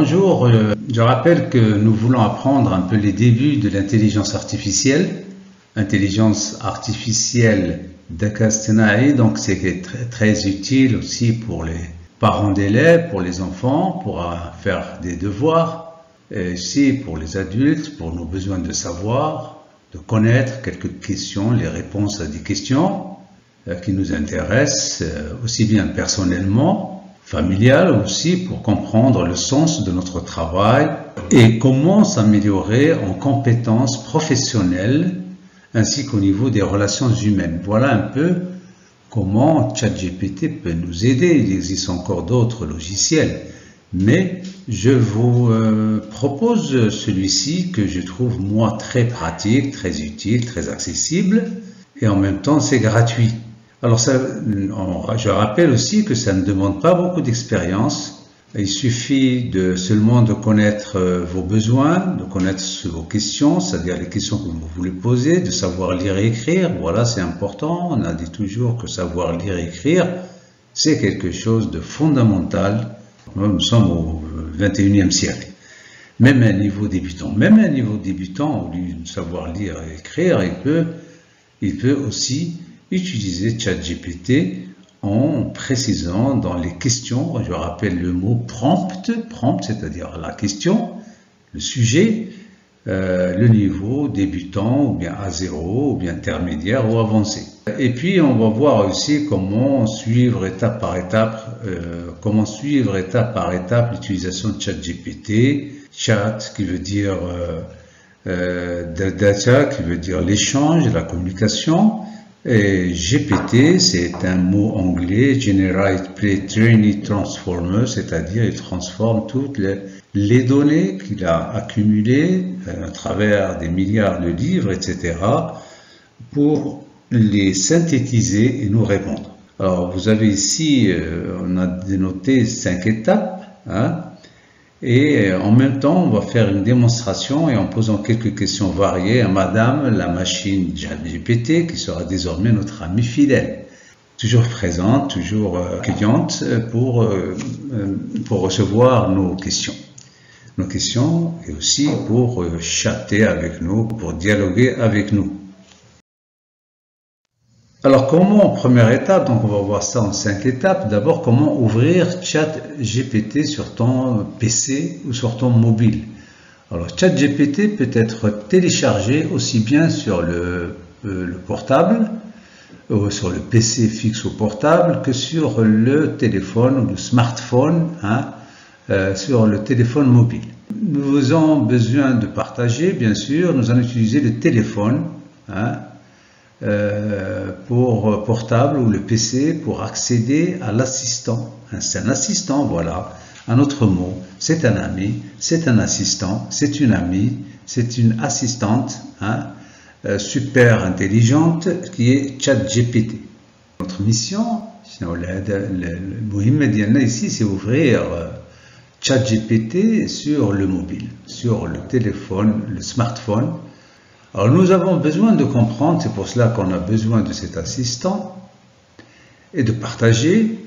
Bonjour, je rappelle que nous voulons apprendre un peu les débuts de l'intelligence artificielle. Intelligence artificielle Dhaka Eصطناعي, donc c'est très utile aussi pour les parents d'élèves, pour les enfants, pour faire des devoirs, et aussi pour les adultes, pour nos besoins de savoir, de connaître quelques questions, les réponses à des questions qui nous intéressent, aussi bien personnellement, familial aussi, pour comprendre le sens de notre travail et comment s'améliorer en compétences professionnelles ainsi qu'au niveau des relations humaines. Voilà un peu comment ChatGPT peut nous aider. Il existe encore d'autres logiciels, mais je vous propose celui-ci que je trouve moi très pratique, très utile, très accessible et en même temps c'est gratuit. Alors je rappelle aussi que ça ne demande pas beaucoup d'expérience. Il suffit seulement de connaître vos besoins, de connaître vos questions, c'est-à-dire les questions que vous voulez poser, de savoir lire et écrire. Voilà, c'est important. On a dit toujours que savoir lire et écrire, c'est quelque chose de fondamental. Nous sommes au XXIe siècle. Même un niveau débutant, au lieu de savoir lire et écrire, il peut aussi utiliser ChatGPT en précisant dans les questions, je rappelle le mot prompt, c'est-à-dire la question, le sujet, le niveau débutant ou bien A0 ou bien intermédiaire ou avancé. Et puis on va voir aussi comment suivre étape par étape l'utilisation de ChatGPT, chat qui veut dire data qui veut dire l'échange, la communication. Et GPT, c'est un mot anglais, Generate Pre-Trained Transformer, c'est-à-dire il transforme toutes les données qu'il a accumulées à travers des milliards de livres, etc., pour les synthétiser et nous répondre. Alors, vous avez ici, on a dénoté 5 étapes, et en même temps, on va faire une démonstration et en posant quelques questions variées à Madame, la machine ChatGPT, qui sera désormais notre amie fidèle. Toujours présente, toujours cliente pour recevoir nos questions. Et aussi pour chatter avec nous, pour dialoguer avec nous. Alors comment, première étape, donc on va voir ça en 5 étapes. D'abord, comment ouvrir ChatGPT sur ton PC ou sur ton mobile. Alors ChatGPT peut être téléchargé aussi bien sur le portable, ou sur le PC fixe ou portable, que sur le téléphone ou le smartphone, sur le téléphone mobile. Nous avons besoin de partager, bien sûr, nous allons utiliser le téléphone, pour portable ou le PC pour accéder à l'assistant. C'est un assistant, voilà, un autre mot. C'est un ami, c'est un assistant, c'est une amie, c'est une assistante super intelligente qui est ChatGPT. Notre mission, le ici, c'est ouvrir ChatGPT sur le mobile, sur le téléphone, le smartphone. Alors nous avons besoin de comprendre, c'est pour cela qu'on a besoin de cet assistant et de partager,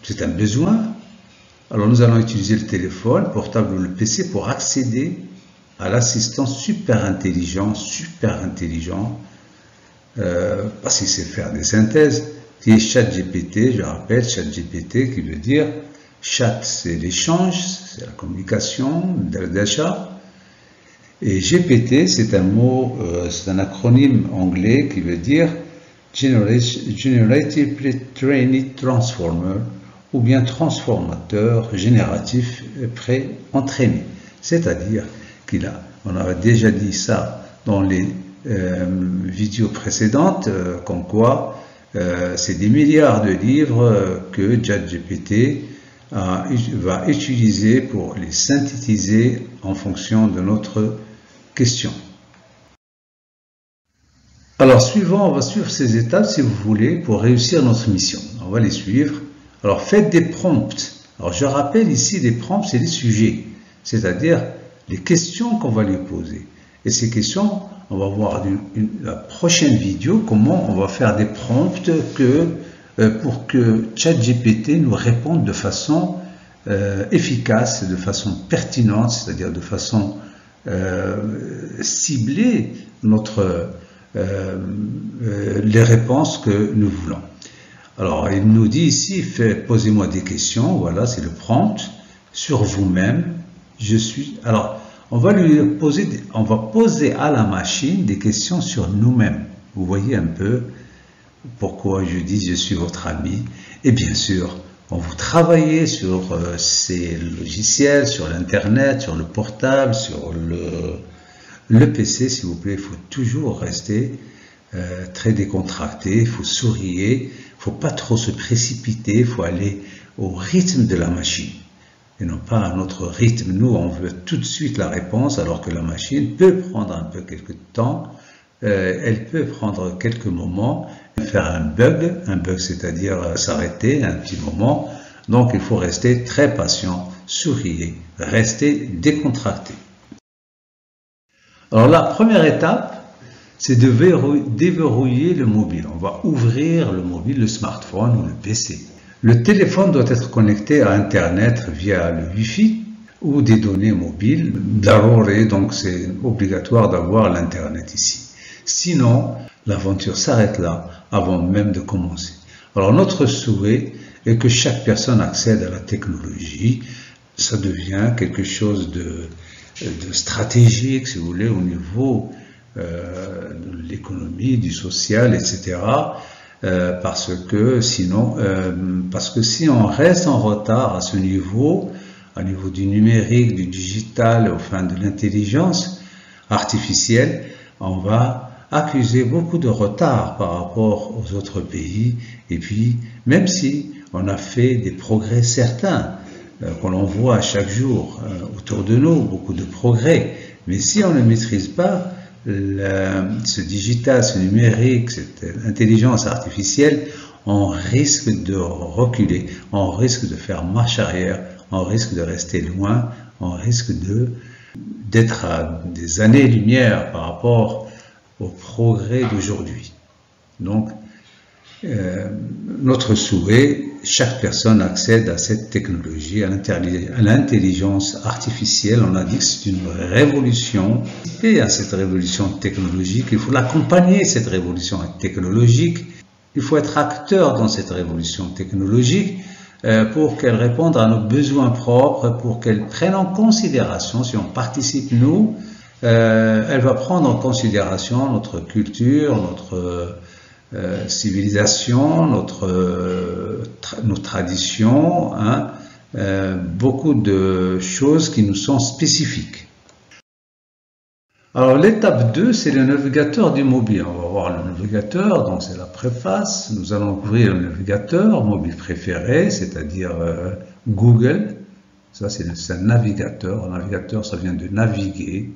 c'est un besoin. Alors nous allons utiliser le téléphone, portable ou le PC pour accéder à l'assistant super intelligent, parce qu'il sait faire des synthèses, qui est ChatGPT, je rappelle, ChatGPT qui veut dire, chat c'est l'échange, c'est la communication, d'achat. Et GPT, c'est un mot, c'est un acronyme anglais qui veut dire Generative Pre-Trained Transformer, ou bien transformateur génératif pré-entraîné. C'est-à-dire on avait déjà dit ça dans les vidéos précédentes, comme quoi c'est des milliards de livres que ChatGPT va utiliser pour les synthétiser en fonction de notre question. Alors on va suivre ces étapes si vous voulez pour réussir notre mission. On va les suivre. Alors faites des prompts. Alors je rappelle ici les prompts, c'est les sujets, c'est-à-dire les questions qu'on va lui poser. Et ces questions, on va voir la prochaine vidéo comment on va faire des prompts pour que ChatGPT nous réponde de façon efficace, de façon pertinente, c'est-à-dire de façon ciblée les réponses que nous voulons. Alors, il nous dit ici, posez-moi des questions, voilà, c'est le prompt, sur vous-même, je suis... Alors, on va poser à la machine des questions sur nous-mêmes. Vous voyez un peu pourquoi je dis je suis votre ami. Et bien sûr, quand vous travaillez sur ces logiciels, sur l'Internet, sur le portable, sur le PC, s'il vous plaît, il faut toujours rester très décontracté, il faut sourire, il ne faut pas trop se précipiter, il faut aller au rythme de la machine et non pas à notre rythme. Nous, on veut tout de suite la réponse, alors que la machine peut prendre un peu quelques temps, elle peut prendre quelques moments, faire un bug c'est-à-dire s'arrêter un petit moment. Donc il faut rester très patient, sourire, rester décontracté. Alors la première étape, c'est de déverrouiller le mobile. On va ouvrir le mobile, le smartphone ou le PC. Le téléphone doit être connecté à Internet via le Wi-Fi ou des données mobiles. Donc c'est obligatoire d'avoir l'Internet ici. Sinon, l'aventure s'arrête là, avant même de commencer. Alors notre souhait est que chaque personne accède à la technologie. Ça devient quelque chose de stratégique, si vous voulez, au niveau de l'économie, du social, etc. Parce que si on reste en retard à ce niveau, au niveau du numérique, du digital, enfin de l'intelligence artificielle, on va accuser beaucoup de retard par rapport aux autres pays. Et puis, même si on a fait des progrès certains, qu'on l'on voit chaque jour autour de nous, beaucoup de progrès, mais si on ne maîtrise pas ce digital, ce numérique, cette intelligence artificielle, on risque de reculer, on risque de faire marche arrière, on risque de rester loin, on risque d'être à des années-lumière par rapport au progrès d'aujourd'hui. Donc, notre souhait, chaque personne accède à cette technologie, à l'intelligence artificielle. On a dit que c'est une révolution. Et à cette révolution technologique, il faut l'accompagner, cette révolution technologique. Il faut être acteur dans cette révolution technologique pour qu'elle réponde à nos besoins propres, pour qu'elle prenne en considération, si on participe nous, elle va prendre en considération notre culture, notre civilisation, nos traditions, hein, beaucoup de choses qui nous sont spécifiques. Alors l'étape 2, c'est le navigateur du mobile. On va voir le navigateur, donc c'est la préface. Nous allons ouvrir le navigateur mobile préféré, c'est-à-dire Google. Ça, c'est un navigateur. Un navigateur, ça vient de naviguer.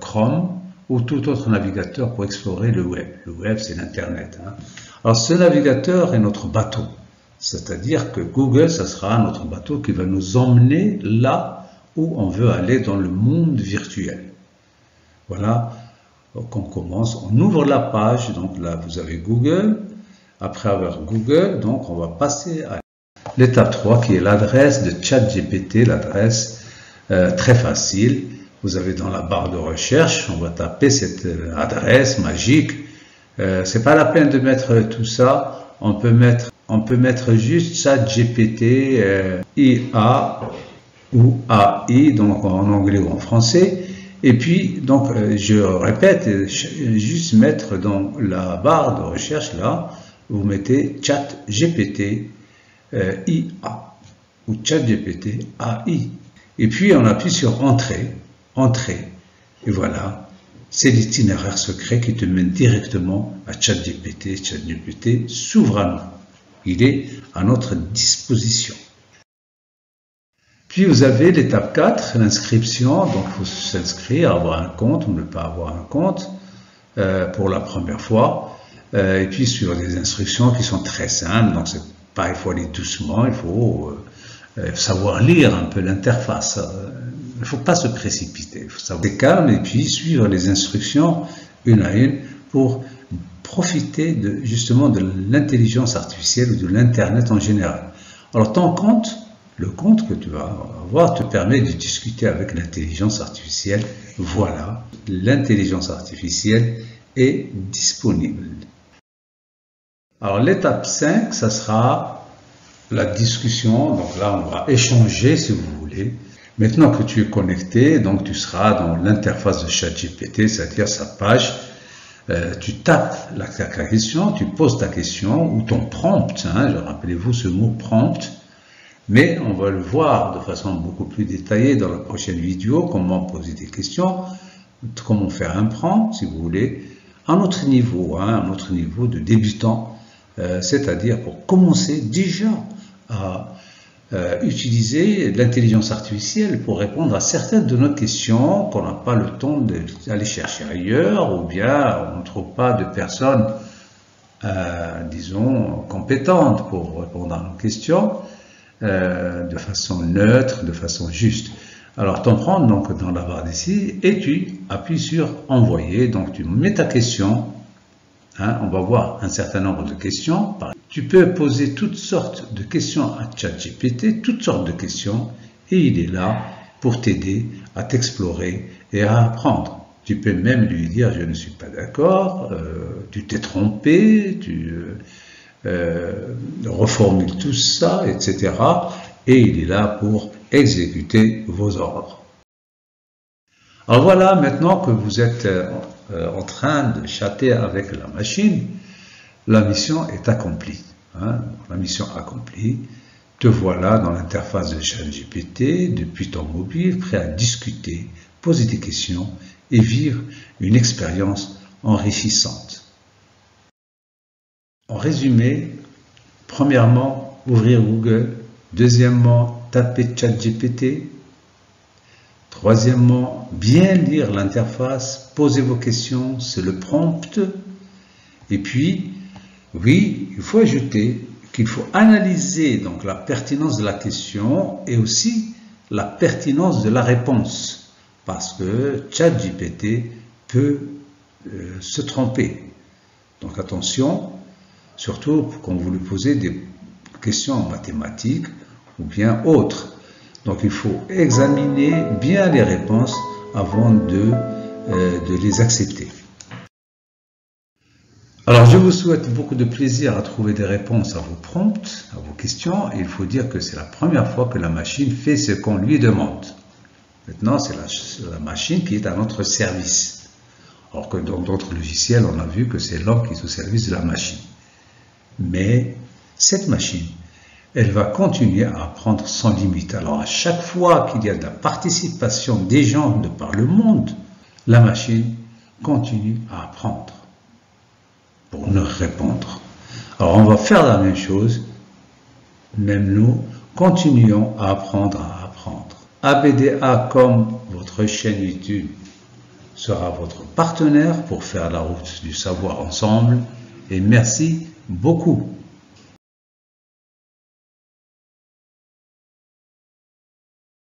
Chrome ou tout autre navigateur pour explorer le web. Le web, c'est l'Internet. Hein. Alors, ce navigateur est notre bateau. C'est-à-dire que Google, ça sera notre bateau qui va nous emmener là où on veut aller dans le monde virtuel. Voilà. Donc, on commence. On ouvre la page. Donc là, vous avez Google. Après avoir Google, donc on va passer à l'étape 3 qui est l'adresse de ChatGPT, l'adresse très facile. Vous avez dans la barre de recherche, on va taper cette adresse magique. C'est pas la peine de mettre tout ça. On peut mettre juste ChatGPT IA ou AI, donc en anglais ou en français. Et puis, donc, je répète, juste mettre dans la barre de recherche là, vous mettez ChatGPT IA ou ChatGPT AI. Et puis on appuie sur Entrée, et voilà, c'est l'itinéraire secret qui te mène directement à ChatGPT. ChatGPT s'ouvre à nous, il est à notre disposition. Puis vous avez l'étape 4, l'inscription, donc il faut s'inscrire, avoir un compte ou ne pas avoir un compte pour la première fois, et puis suivre des instructions qui sont très simples, donc c'est il faut aller doucement, il faut savoir lire un peu l'interface. Il ne faut pas se précipiter, il faut savoir être calme et puis suivre les instructions une à une pour profiter justement de l'intelligence artificielle ou de l'Internet en général. Alors ton compte, le compte que tu vas avoir te permet de discuter avec l'intelligence artificielle. Voilà, l'intelligence artificielle est disponible. Alors l'étape 5, ça sera la discussion. Donc là, on va échanger si vous voulez. Maintenant que tu es connecté, donc tu seras dans l'interface de ChatGPT, c'est-à-dire sa page. Tu tapes ta question, tu poses ta question ou ton prompt. Rappelez-vous ce mot prompt. Mais on va le voir de façon beaucoup plus détaillée dans la prochaine vidéo, comment poser des questions, comment faire un prompt, si vous voulez, à notre niveau, un autre niveau de débutant, c'est-à-dire pour commencer déjà à utiliser l'intelligence artificielle pour répondre à certaines de nos questions qu'on n'a pas le temps d'aller chercher ailleurs, ou bien on ne trouve pas de personnes, disons, compétentes pour répondre à nos questions. De façon neutre, de façon juste. Alors, tu en prends donc dans la barre d'ici et tu appuies sur envoyer. Donc, tu mets ta question. On va voir un certain nombre de questions. Tu peux poser toutes sortes de questions à ChatGPT, toutes sortes de questions, et il est là pour t'aider à t'explorer et à apprendre. Tu peux même lui dire je ne suis pas d'accord, tu t'es trompé, reformule tout ça, etc. Et il est là pour exécuter vos ordres. Alors voilà, maintenant que vous êtes en train de chatter avec la machine, la mission est accomplie. La mission accomplie. Te voilà dans l'interface de ChatGPT depuis ton mobile, prêt à discuter, poser des questions et vivre une expérience enrichissante. En résumé, premièrement, ouvrir Google. Deuxièmement, taper ChatGPT. Troisièmement, bien lire l'interface, poser vos questions, c'est le prompt. Et puis, oui, il faut ajouter qu'il faut analyser donc la pertinence de la question et aussi la pertinence de la réponse. Parce que ChatGPT peut se tromper. Donc attention. Surtout quand vous lui posez des questions en mathématiques ou bien autres. Donc il faut examiner bien les réponses avant de les accepter. Alors je vous souhaite beaucoup de plaisir à trouver des réponses à vos prompts, à vos questions. Et il faut dire que c'est la première fois que la machine fait ce qu'on lui demande. Maintenant c'est la machine qui est à notre service. Alors que dans d'autres logiciels on a vu que c'est l'homme qui est au service de la machine. Mais cette machine, elle va continuer à apprendre sans limite. Alors à chaque fois qu'il y a de la participation des gens de par le monde, la machine continue à apprendre pour nous répondre. Alors on va faire la même chose, même nous, continuons à apprendre à apprendre. ABDA comme votre chaîne YouTube sera votre partenaire pour faire la route du savoir ensemble et merci beaucoup.